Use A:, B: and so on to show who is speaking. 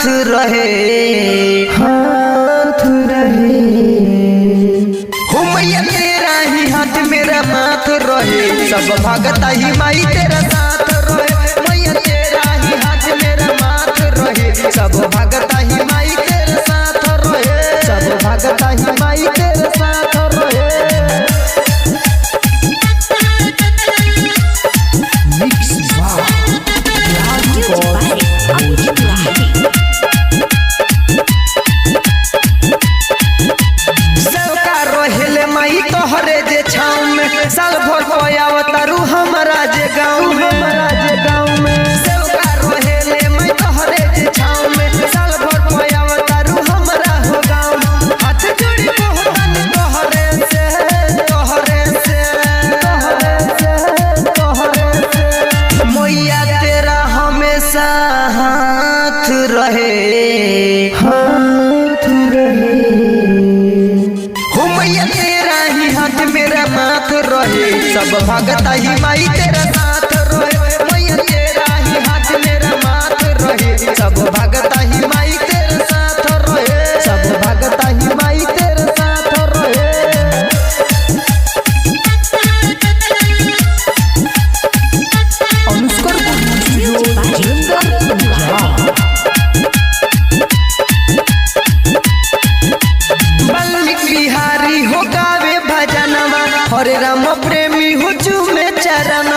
A: रहे हो मैया तेरा ही हाथ मेरा माथ रहे सब भगता ही माई तेरा साथ रहे मैया तेरा ही हाथ मेरा माथ रहे सब भगता ही माई तेरा साथ रहे सब भगता ही माई तेरा साथ रहे। तोहरे जे छाँव में साल भर पयावतारू हमारा जे गाँव में सेवका रोहेले मैं तोहरे जे छाँव में साल भर पयावतारू हमारा हो गाँव हाथ जोड़ी बहुतन तोहरे से मैया तेरा हमेशा हाथ रहे हो मैया तेरा ही हाथ मेरा माथ रहे सब भगता ही माई तेरा साथ रहे मैया तेरा ही हाथ मेरा माथ रहे सब भगता ही माई तेरा साथ रहे सब भगता ही माई तेरा साथ रहे। बिहारी हो गावे भजनवा हरे राम प्रेमी हो चूमे चरण